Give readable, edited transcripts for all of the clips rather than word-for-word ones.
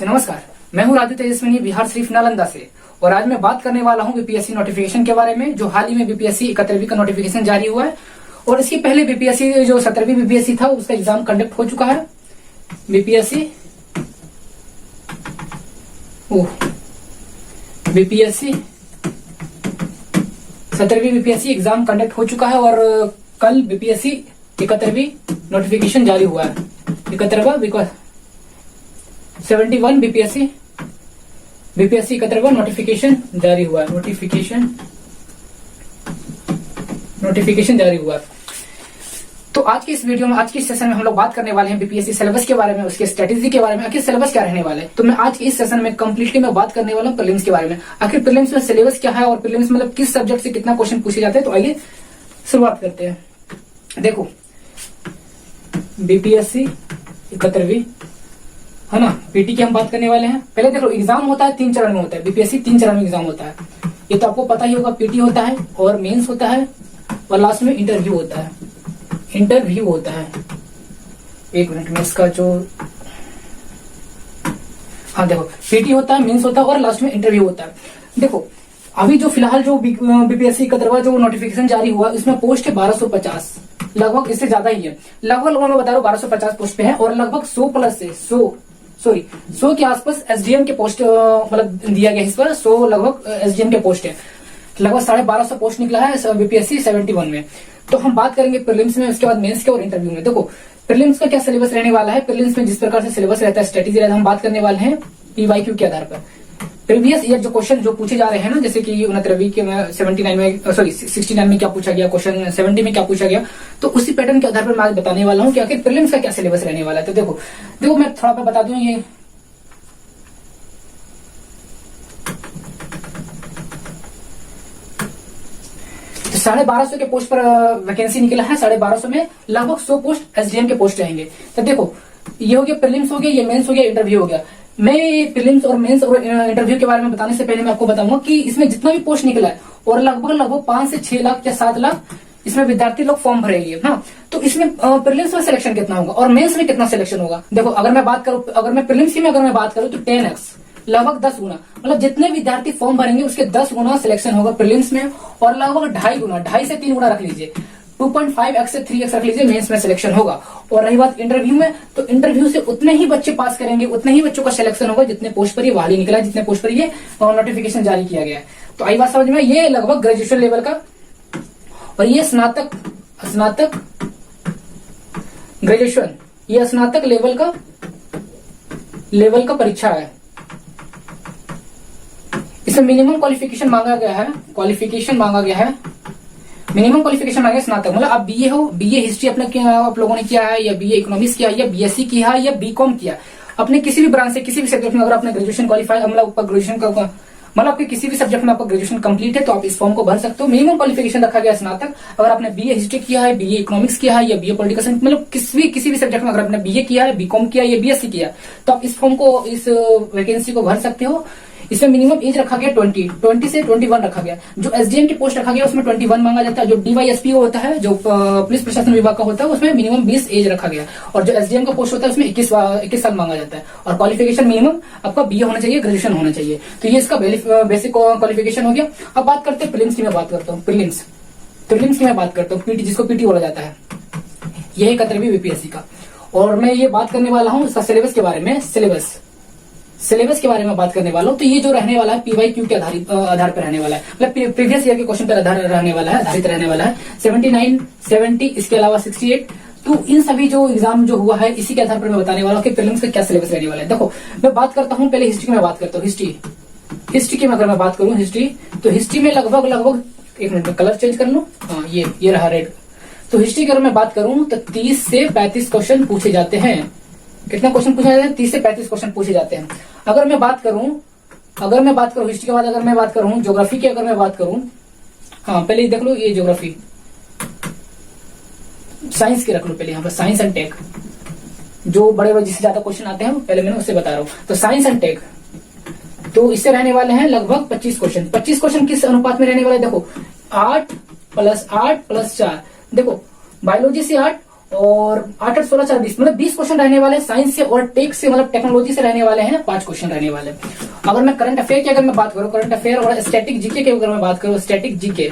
विद्यार्थी नमस्कार, मैं हूं राजू तेजस्विनी बिहार शरीफ नालंदा से। और आज मैं बात करने वाला हूं बीपीएससी नोटिफिकेशन के बारे में, जो हाल ही में बीपीएससी 71वीं का नोटिफिकेशन जारी हुआ है। और इसके पहले बीपीएससी जो 17वीं बीपीएससी था उसका एग्जाम कंडक्ट हो चुका है। बीपीएससी 17वीं बीपीएससी एग्जाम कंडक्ट हो चुका है और कल बीपीएससी 71वीं नोटिफिकेशन जारी हुआ है। 71वां 71 बीपीएससी 71वां नोटिफिकेशन जारी हुआ है। नोटिफिकेशन जारी हुआ है। तो आज की इस वीडियो में, आज के इस सेशन में हम लोग बात करने वाले हैं बीपीएससी सिलेबस के बारे में, उसके स्ट्रेटेजी के बारे में, आखिर सिलेबस क्या रहने वाला है। तो मैं आज के इस सेशन में कंप्लीटली मैं बात करने वाला हूँ प्रीलिम्स के बारे में। आखिर प्रीलिम्स में सिलेबस क्या है और प्रीलिम्स मतलब किस सब्जेक्ट से कितना क्वेश्चन पूछे जाते हैं। तो आइए शुरुआत करते हैं। देखो, बीपीएससी 71वीं है ना, पीटी की हम बात करने वाले हैं। पहले देखो, एग्जाम होता है 3 चरण में होता है। बीपीएससी 3 चरण में एग्जाम होता है, ये तो आपको पता ही होगा। पीटी होता है और मेंस होता है और लास्ट में इंटरव्यू होता है। एक मिनट में इसका जो, हाँ देखो, पीटी होता है, मेंस होता है और लास्ट में इंटरव्यू होता है। देखो, अभी जो फिलहाल जो बीपीएससी 71वां जो नोटिफिकेशन जारी हुआ इसमें पोस्ट है 1250, लगभग इससे ज्यादा ही है। लगभग मैं बता रहा हूँ 1250 पोस्ट पे है और लगभग 100 प्लस से 100 के आसपास एसडीएम के पोस्ट मतलब दिया गया इस पर। 100 लगभग एसडीएम के पोस्ट है। लगभग 1250 पोस्ट निकला है बीपीएससी 71 में। तो हम बात करेंगे प्रीलिम्स में, उसके बाद मेंस के और इंटरव्यू में। देखो, प्रीलिम्स का क्या सिलेबस रहने वाला है। प्रीलिम्स में जिस प्रकार से सिलेबस रहता है, स्ट्रेटेजी रहता है, हम बात करने वाले हैं पीवाईक्यू के आधार पर। प्रीवियस ईयर जो क्वेश्चन जो पूछे जा रहे हैं ना, जैसे कि 69वीं के में 69 में 69 में क्या पूछा गया क्वेश्चन, 70 में क्या पूछा गया, तो उसी पैटर्न के आधार पर मैं आज बताने वाला हूं कि आखिर प्रीलिम्स का क्या सिलेबस रहने वाला है। तो देखो मैं थोड़ा सा बता दूं, ये तो 1250 के पोस्ट पर वैकेंसी निकला है। 1250 में लगभग 100 पोस्ट एसडीएम के पोस्ट रहेंगे। तो देखो, ये हो गया प्रीलिम्स हो गया, ये मेंस हो गया, इंटरव्यू हो गया। मैं प्रीलिम्स और मेंस और इंटरव्यू के बारे में बताने से पहले मैं आपको बताऊंगा कि इसमें जितना भी पोस्ट निकला है और लगभग 5 से 6 लाख या 7 लाख इसमें विद्यार्थी लोग फॉर्म भरेंगे। हाँ, तो इसमें प्रीलिम्स में सिलेक्शन कितना होगा और मेंस में कितना सिलेक्शन होगा। देखो, अगर मैं प्रीलिम्स की मैं बात करूं तो 10x, लगभग 10 गुना, मतलब जितने विद्यार्थी फॉर्म भरेंगे उसके 10 गुना सिलेक्शन होगा प्रीलिम्स में। और लगभग 2.5 से 3 गुना रख लीजिए, 2.5x से 3x रख लीजिए, मेंस में सिलेक्शन होगा। और रही बात इंटरव्यू में, तो इंटरव्यू से उतने ही बच्चे पास करेंगे, उतने ही बच्चों का सिलेक्शन होगा जितने पोस्ट पर ये वाली निकला है, जितने पोस्ट पर ये नोटिफिकेशन जारी किया गया है। तो आई बात समझ में, ये लगभग ग्रेजुएशन लेवल का और ये स्नातक ग्रेजुएशन, ये स्नातक लेवल का परीक्षा है। इसमें मिनिमम क्वालिफिकेशन मांगा गया है, मिनिमम क्वालिफिकेशन मांगे स्नातक, मतलब आप बीए हो, बीए हिस्ट्री अपने आप लोगों ने किया है, या बीए इकोनॉमिक्स किया, या बीएससी किया है, या बीकॉम किया। अपने किसी भी ब्रांच से, किसी भी सब्जेक्ट में अगर आपने ग्रेजुएशन क्वालिफाई, मतलब ग्रेजुएशन का मतलब आपके किसी भी सब्जेक्ट में आपका ग्रेजुएशन कंप्लीट है तो आप इस फॉर्म को भर सकते हो। मिनिमम क्वालिफिकेशन रखा गया स्नातक। अगर आपने बीए हिस्ट्री किया है, बीए इकोनॉमिक्स किया है, या बीए पॉलिटिकल साइंस, मतलब किसी भी सब्जेक्ट में अगर आपने बीए किया है, बीकॉम किया है, या बीएससी किया तो आप इस फॉर्म को, इस वैकेंसी को भर सकते हो। इसमें मिनिमम एज रखा गया 20 से 21 रखा गया। जो एसडीएम की पोस्ट रखा गया उसमें 21 मांगा जाता है। जो डीवाईएसपी होता है, जो पुलिस प्रशासन विभाग का होता है, उसमें मिनिमम 20 एज रखा गया। और जो एसडीएम का पोस्ट होता है उसमें 21 साल मांगा जाता है। और क्वालिफिकेशन मिनिमम आपका बीए होना चाहिए, ग्रेजुएशन होना चाहिए। तो ये इसका बेसिक क्वालिफिकेशन हो गया। अब बात करते हैं प्रीलिम्स की मैं बात करता हूँ। प्रीलिम्स की मैं बात करता हूँ, पीटी, जिसको पीटी बोला जाता है, यही 71वीं बीपीएससी का। और मैं ये बात करने वाला हूँ इसका सिलेबस के बारे में, सिलेबस के बारे में बात करने वाला हूँ। तो ये जो रहने वाला है पीवाईक्यू के आधार पर रहने वाला है, मतलब प्रीवियस ईयर के क्वेश्चन पर आधारित रहने वाला है। 79, 70, इसके अलावा 68। तो इन सभी जो एग्जाम जो हुआ है इसी के आधार पर मैं बताने वाला हूँ कि प्रीलिम्स का क्या सिलेबस रहने वाला है। देखो, मैं बात करता हूँ पहले हिस्ट्री की मैं बात करता हूँ। हिस्ट्री की अगर मैं बात करूँ, तो हिस्ट्री में लगभग एक मिनट में कलर चेंज कर लूँ। हाँ, ये रहा रेड। तो हिस्ट्री की अगर मैं बात करूँ तो 30 से 35 क्वेश्चन पूछे जाते हैं। कितना क्वेश्चन पूछा जाता है? 30 से 35 क्वेश्चन पूछे जाते हैं। अगर मैं बात करूं हिस्ट्री के बाद, अगर मैं बात करूं ज्योग्राफी की, अगर मैं बात करूं, हाँ पहले देख लो, ये ज्योग्राफी, साइंस की रख लो पहले यहाँ पर, साइंस एंड टेक, जो बड़े जिससे ज्यादा क्वेश्चन आते हैं पहले मैंने उससे बता रहा हूं। तो साइंस एंड टेक, तो इससे रहने वाले हैं लगभग 25 क्वेश्चन। 25 क्वेश्चन किस अनुपात में रहने वाले? देखो, 8 + 8 + 4, देखो बायोलॉजी से 8 और 8 8 16 4 20 मतलब 20 क्वेश्चन रहने वाले हैं साइंस से, और टेक से मतलब टेक्नोलॉजी से रहने वाले हैं 5 क्वेश्चन रहने वाले हैं। अगर मैं करंट अफेयर की अगर मैं बात करूं, करंट अफेयर और स्टैटिक जीके की अगर मैं बात करूं, स्टैटिक जीके,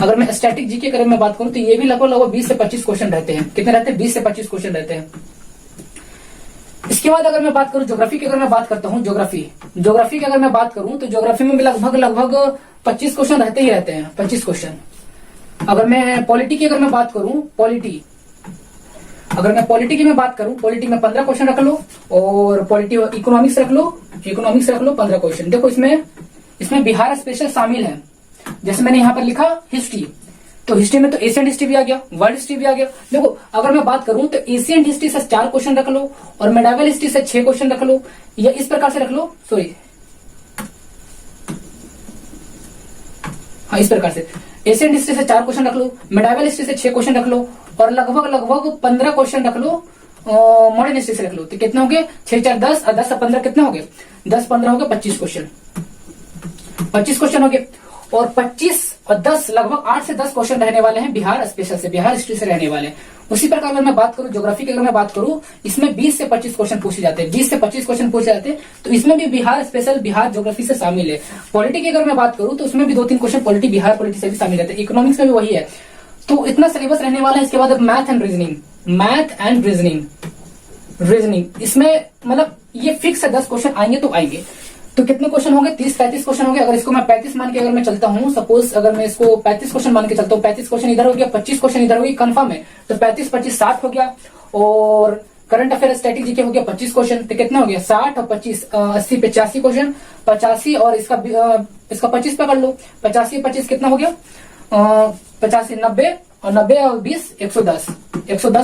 अगर मैं स्टैटिक जीके अगर मैं बात करूं तो ये भी लगभग 20 से 25 क्वेश्चन रहते हैं। कितने रहते हैं? 20 से 25 क्वेश्चन रहते हैं। इसके बाद अगर मैं बात करूं ज्योग्राफी की, अगर मैं बात करता हूं ज्योग्राफी की अगर मैं बात करूं तो ज्योग्राफी में भी लगभग 25 क्वेश्चन रहते ही रहते हैं, 25 क्वेश्चन। अगर मैं पॉलिटी की अगर मैं बात करूं, अगर मैं पॉलिटी की मैं बात करूं, पॉलिटी में 15 क्वेश्चन रख लो, और पॉलिटी इकोनॉमिक्स रख लो 15 क्वेश्चन। देखो इसमें बिहार स्पेशल शामिल है। जैसे मैंने यहाँ पर लिखा हिस्ट्री, तो हिस्ट्री में तो एशियन हिस्ट्री भी आ गया, वर्ल्ड हिस्ट्री भी आ गया। देखो अगर मैं बात करूं तो एशियन हिस्ट्री से 4 क्वेश्चन रख लो, और मेडावल हिस्ट्री से 6 क्वेश्चन रख लो, या इस प्रकार से रख लो, इस प्रकार से एशियन हिस्ट्री से 4 क्वेश्चन रख लो, मेडावल हिस्ट्री से 6 क्वेश्चन रख लो, और लगभग 15 क्वेश्चन रख लो मॉडर्न हिस्ट्री से रख लो। तो कितने हो गए? 6 4 10 और 10 से 15 कितने हो गए? 10 15 हो गए 25 क्वेश्चन, 25 क्वेश्चन हो गए। और 25 और 10 लगभग 8 से 10 क्वेश्चन रहने वाले हैं बिहार स्पेशल से, बिहार हिस्ट्री से रहने वाले हैं। उसी प्रकार अगर मैं बात करूं ज्योग्राफी की, अगर मैं बात करूं इसमें 20 से 25 क्वेश्चन पूछे जाते हैं, 20 से 25 क्वेश्चन पूछे जाते हैं। तो इसमें भी बिहार स्पेशल, बिहार ज्योग्राफी से शामिल है। पॉलिटी की अगर मैं बात करूं तो उसमें भी 2-3 क्वेश्चन पॉलिटी, बिहार पॉलिटी से भी शामिल रहते हैं। इकोनॉमिक्स में भी वही है। तो इतना सिलेबस रहने वाला है। इसके बाद मैथ एंड रीजनिंग, इसमें मतलब ये फिक्स है 10 क्वेश्चन आएंगे तो आएंगे। तो कितने क्वेश्चन होंगे? 30-35 क्वेश्चन होंगे। अगर इसको मैं 35 मान के अगर मैं चलता हूं, सपोज अगर मैं इसको 35 क्वेश्चन मान के चलता हूं, 35 क्वेश्चन इधर हो गया, 25 क्वेश्चन इधर हो गया, कंफर्म है। तो 35 25 60 हो गया। और करंट अफेयर स्टैटिक जीके हो गया 25 क्वेश्चन, तो कितना हो गया? 60 और 25 80 85 क्वेश्चन, 85 और इसका 25 पकड़ लो, 85 25 कितना हो गया? 85 90 और 90 और 20 110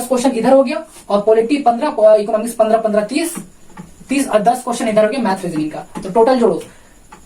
क्वेश्चन इधर हो गया। और पॉलिटी 15, इकोनॉमिक्स 15 15 30 और 10 क्वेश्चन इधर हो गया मैथ रीजनिंग का। तो टोटल जोड़ो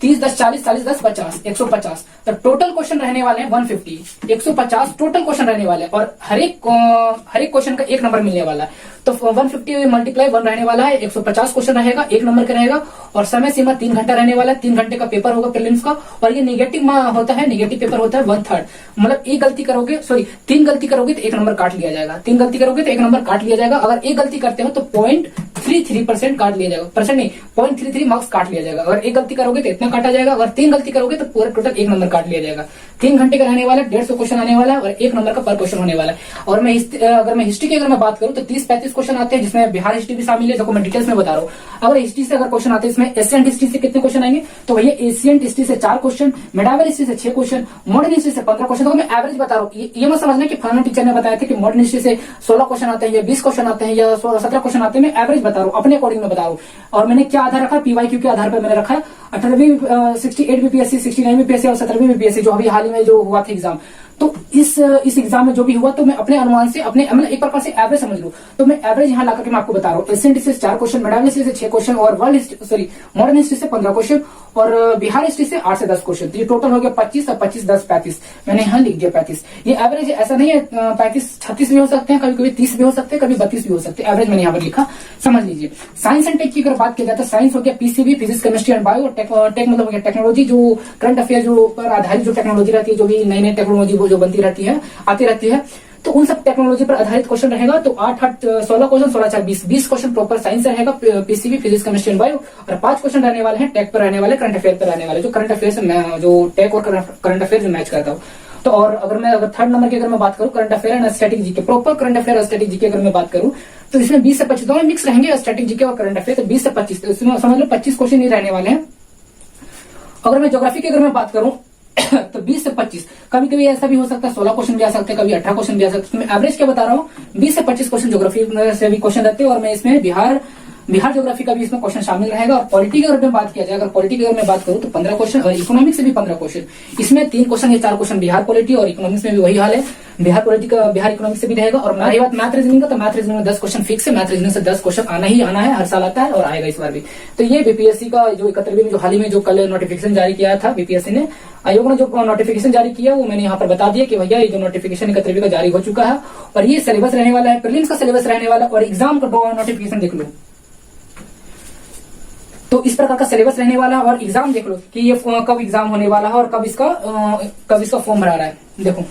30 10 40 40 10 50 150। तो टोटल क्वेश्चन रहने वाले हैं 150, 150 टोटल क्वेश्चन रहने वाले हैं। और हर एक क्वेश्चन का 1 नंबर मिलने वाला है। तो 150 मल्टीप्लाई 1 रहने वाला है, 150 क्वेश्चन रहेगा, 1 नंबर का रहेगा। और समय सीमा 3 घंटा रहने वाला है, 3 घंटे का पेपर होगा प्रीलिम्स का। और ये नेगेटिव होता है, नेगेटिव पेपर होता है 1/3। मतलब 3 गलती करोगे तो 1 नंबर काट लिया जाएगा, 3 गलती करोगे तो 1 नंबर काट लिया जाएगा। अगर 1 गलती करते हो तो 0.33% काट लिया जाएगा, परसेंट नहीं 0.33 मार्क्स काट लिया जाएगा। अगर 1 गलती करोगे तो इतना काटा जाएगा, अगर 3 गलती करोगे तो पूरा टोटल 1 नंबर काट लिया जाएगा। 3 घंटे का रहने वाला है, 150 क्वेश्चन आने वाला है, और 1 नंबर का पर क्वेश्चन होने वाला है। और अगर मैं हिस्ट्री की अगर मैं बात करूं तो 30-35 क्वेश्चन आते हैं, जिसमें बिहार हिस्ट्री भी शामिल है। देखो मैं डिटेल्स में बता रहा हूँ। अगर हिस्ट्री से अगर क्वेश्चन आते हैं, इसमें एशियन हिस्ट्री से कितने क्वेश्चन आएंगे? तो भैया एशियन हिस्ट्री से 4 क्वेश्चन, मेडावल हिस्ट्री से 6 क्वेश्चन, मॉडर्न हिस्ट्री से 15 क्वेश्चन। तो मैं एवरेज बता रहा हूँ। ये मत समझना कि फलाना टीचर ने बताया था कि मॉडर्न हिस्ट्री से 16 क्वेश्चन आते हैं, या 20 क्वेश्चन आते हैं, या 17 क्वेश्चन आते हैं। मैं एवरेज बता रहा हूँ, अपने अकॉर्डिंग में बता रहा हूँ। और मैंने क्या आधार रखा? PYQ के आधार पर मैंने रखा है। 18वीं 68 बीपीएससी, 69 बीपीएससी और 17वीं बीपीएससी जो अभी हाल ही में जो हुआ था एग्जाम। तो इस एग्जाम में जो भी हुआ, तो मैं अपने अनुमान से मतलब एक प्रकार से एवरेज समझ लूं। तो मैं एवरेज यहाँ लाकर के मैं आपको बता रहा हूँ। एशियन हिस्ट्री से 4 क्वेश्चन, मेडावल हिस्ट्री से 6 क्वेश्चन, और मॉडर्न हिस्ट्री से 15 क्वेश्चन, और बिहार हिस्ट्री से 8 से 10 क्वेश्चन। तो ये टोटल हो गया 25 और 25 10 35। मैंने यहाँ लिख दिया 35। ये एवरेज ऐसा नहीं है 35 36 भी हो सकते हैं, कभी कभी 30 भी हो सकते हैं, कभी 32 भी हो सकते हैं। एवरेज मैंने यहाँ पर लिखा, समझ लीजिए। साइंस एंड टेक की अगर बात की जाए तो साइंस हो गया PCB, physics chemistry and bio. Tech मतलब हो गया टेक्नोलॉजी, जो करंट अफेयर जो पर आधारित जो टेक्नोलॉजी रहती है, जो भी नई नई टेक्नोलॉजी जो बनती रहती है, आती रहती है, तो उन सब टेक्नोलॉजी पर आधारित क्वेश्चन रहेगा। तो 8 16 क्वेश्चन, 16 4 20 क्वेश्चन प्रॉपर साइंस से रहेगा, PCB, physics chemistry and bio. और 5 क्वेश्चन रहने वाले हैं टेक पर रहने वाले, करंट अफेयर पर रहने वाले, जो करंट अफेयर से जो टेक और करंट अफेयर जो मैच करता हूँ। तो और अगर थर्ड नंबर की अगर मैं बात करूं, current affair and static GK, proper current affair और स्टैटिक जीके अगर मैं बात करूं, तो इसमें 20 से 25 दोनों मिक्स रहेंगे, स्टैटिक जीके और करंट अफेयर। तो 20 से 25, तो इसमें समझ लो 25 क्वेश्चन ही रहने वाले हैं। अगर मैं ज्योग्राफी की अगर मैं बात करूं तो 20 से 25, कभी कभी ऐसा भी हो सकता है 16 क्वेश्चन भी आ सकते हैं, कभी 18 क्वेश्चन भी आ सकते हैं। मैं एवरेज क्या बता रहा हूँ, 20 से 25 क्वेश्चन ज्योग्राफी से भी क्वेश्चन रहते हैं। और मैं इसमें बिहार ज्योग्राफी का भी इसमें क्वेश्चन शामिल रहेगा। और पॉलिटी की अगर मैं बात किया जाए, अगर पॉलिटी की अगर मैं बात करूं तो 15 क्वेश्चन, और इकोनॉमिक्स से भी 15 क्वेश्चन। इसमें 3 क्वेश्चन या 4 क्वेश्चन बिहार पॉलिटी, और इकोनॉमिक्स में भी वही हाल है, बिहार पॉलिटी का बिहार इकोनॉमिक्स से भी रहेगा। और रही बात मैथ रीजनिंग का, तो मैथ रीजनिंग में 10 क्वेश्चन फिक्स है। मैथ रीजनिंग से 10 क्वेश्चन आना ही आना है, हर साल आता है और आएगा इस बार भी। तो ये बीपीएससी का जो 71वीं में जो हाल ही में जो कल नोटिफिकेशन जारी किया था बीपीएससी ने, आयोग ने जो नोटिफिकेशन जारी किया, वो मैंने यहाँ पर बता दिया कि भैया ये जो नोटिफिकेशन 71वीं का जारी हो चुका है। और ये सिलेबस रहने वाला है, प्रीलिम्स का सिलेबस रहने वाला है, और एग्जाम का नोटिफिकेशन देख लो। तो इस प्रकार का सिलेबस रहने वाला है। और एग्जाम देख लो कि ये कब एग्जाम होने वाला है, और कब इसका फॉर्म भरा रहा है। देखो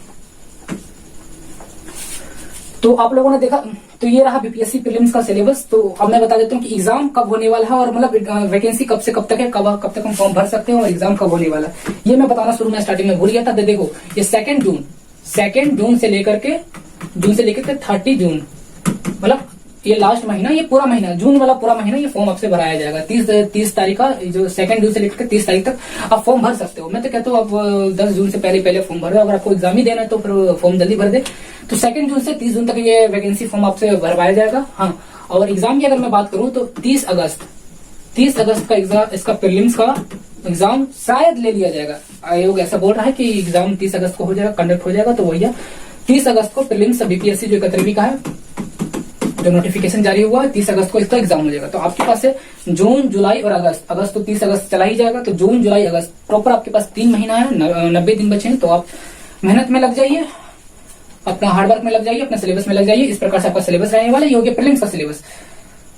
तो आप लोगों ने देखा, तो ये रहा बीपीएससी प्रीलिम्स का सिलेबस। तो अब मैं बता देता हूँ कि एग्जाम कब होने वाला है और मतलब वैकेंसी कब से कब तक है, कब तक हम फॉर्म भर सकते हैं और एग्जाम कब होने वाला है, ये मैं बताना शुरू में स्टार्टिंग में भूल गया था। देखो ये 2 जून से लेकर के 30 जून, मतलब ये लास्ट महीना, ये पूरा महीना, जून वाला पूरा महीना ये फॉर्म आपसे भराया जाएगा। 30 तारीख का, जो 2 जून से लेकर 30 तारीख तक आप फॉर्म भर सकते हो। मैं तो कहता हूँ आप 10 जून से पहले फॉर्म भर दो। अगर आपको एग्जाम ही देना है तो फिर फॉर्म जल्दी भर दे। तो 2 जून से 30 जून तक ये वैकेंसी फॉर्म आपसे भरवाया जाएगा। हाँ, और एग्जाम की अगर मैं बात करूँ तो 30 अगस्त का एग्जाम, इसका प्रीलिम्स का एग्जाम शायद ले लिया जाएगा। आयोग ऐसा बोल रहा है कि एग्जाम 30 अगस्त को हो जाएगा, कंडक्ट हो जाएगा। तो भैया 30 अगस्त को प्रीलिम्स बीपीएससी जो 31वीं का है, जो नोटिफिकेशन जारी हुआ है, 30 अगस्त को इसका एग्जाम हो जाएगा। तो आपके पास है जून, जुलाई और अगस्त तो 30 अगस्त चला ही जाएगा। तो जून, जुलाई, अगस्त प्रॉपर आपके पास 3 महीना है, 90 दिन बचे हैं। तो आप मेहनत में लग जाइए, अपना हार्डवर्क में लग जाइए, अपने सिलेबस में लग जाइए। इस प्रकार से आपका सिलेबस रहने वाला है। ये हो गया प्रीलिम्स का सिलेबस।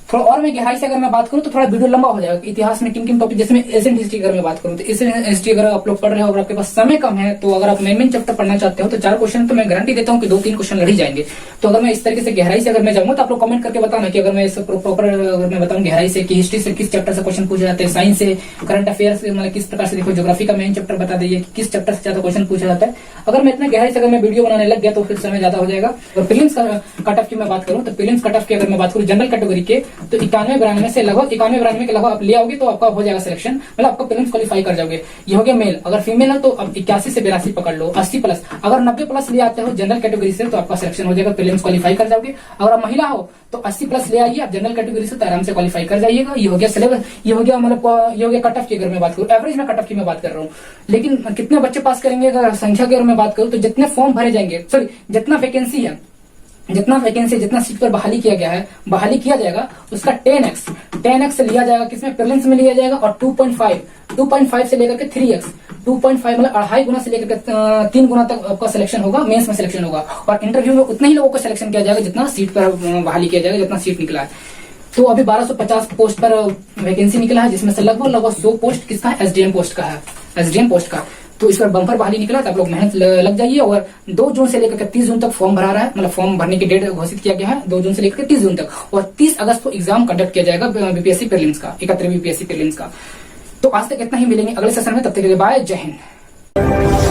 थोड़ा और मैं गहराई से अगर मैं बात करूं तो थोड़ा वीडियो लंबा हो जाएगा। इतिहास में किन टॉपिक, जैसे मैं एशियन हिस्ट्री अगर मैं बात करूं तो एशियन हिस्ट्री अगर आप लोग पढ़ रहे हो और आपके पास समय कम है, तो अगर आप मेन चैप्टर पढ़ना चाहते हो तो 4 क्वेश्चन तो मैं गारंटी देता हूं कि 2-3 क्वेश्चन लड़ ही जाएंगे। तो अगर मैं इस तरीके से गहराई से अगर मैं जाऊंगा तो आप लोग कमेंट करके बताना कि अगर मैं प्रॉपर अगर मैं बताऊं गहराई से कि हिस्ट्री से किस चैप्टर से क्वेश्चन पूछे जाते हैं, साइंस से, करंट अफेयर से, मतलब किस प्रकार से, देखो ज्योग्राफी का मेन चैप्टर बता दीजिए किस चैप्टर से ज्यादा क्वेश्चन पूछा जाता है। अगर मैं इतना गहराई से अगर मैं वीडियो बनाने लग गया तो फिर समय ज्यादा हो जाएगा। और प्रीलिम्स कट ऑफ की मैं बात करूं तो प्रीलिम्स कट ऑफ की अगर मैं बात करूं जनरल कैटेगरी के, तो 91-92 से लगभग 91-92 के लगभग आप ले आओगे तो आपका हो जाएगा सिलेक्शन, मतलब आपका प्रीलिम्स क्वालिफाई कर जाओगे। ये हो गया मेल। अगर फीमेल है तो अब 81 से 82 पकड़ लो, 80+। अगर 90+ ले आते हो जनरल कैटेगरी से तो आपका सिलेक्शन हो जाएगा, प्रीलिम्स क्वालिफाई कर जाओगे। अगर आप महिला हो तो 80+ ले आइए आप जनरल कैटेगरी से, तो आराम से क्वालिफाई कर जाइएगा। ये हो गया सिलेबस, ये हो गया मतलब ये हो गया कट ऑफ की अगर मैं बात करूं, एवरेज में कट ऑफ की मैं बात कर रहा हूं। लेकिन कितने बच्चे पास करेंगे अगर संख्या की अगर मैं बात करूं तो जितने फॉर्म भरे जाएंगे, सॉरी जितना वैकेंसी है, जितना सीट पर बहाली किया गया है, बहाली किया जाएगा उसका 10x लिया जाएगा, किसमें, प्रीलिम्स में लिया जाएगा। और 2.5 से लेकर के 3x, 2.5 मतलब 2.5 गुना से लेकर के 3 गुना तक आपका सिलेक्शन होगा, मेंस में सिलेक्शन होगा। और इंटरव्यू में उतना ही लोगों को सिलेक्शन किया जाएगा जितना सीट पर बहाली किया जाएगा, जितना सीट निकला है। तो अभी 1250 पोस्ट पर वैकेंसी निकला है, जिसमें से लगभग 100 पोस्ट किसका है, एसडीएम पोस्ट का है, एसडीएम पोस्ट का। तो इस पर बम्पर बहाली निकला, तो आप लोग मेहनत लग जाइए। और 2 जून से लेकर 30 जून तक फॉर्म भरा रहा है, मतलब फॉर्म भरने की डेट घोषित किया गया है 2 जून से लेकर 30 जून तक। और 30 अगस्त को एग्जाम कंडक्ट किया जाएगा बीपीएससी प्रीलिम्स का, 31वीं बीपीएससी प्रीलिम्स का। तो आज तक इतना ही, मिलेंगे अगले सेशन में, तब तक के लिए बाय, जय हिंद।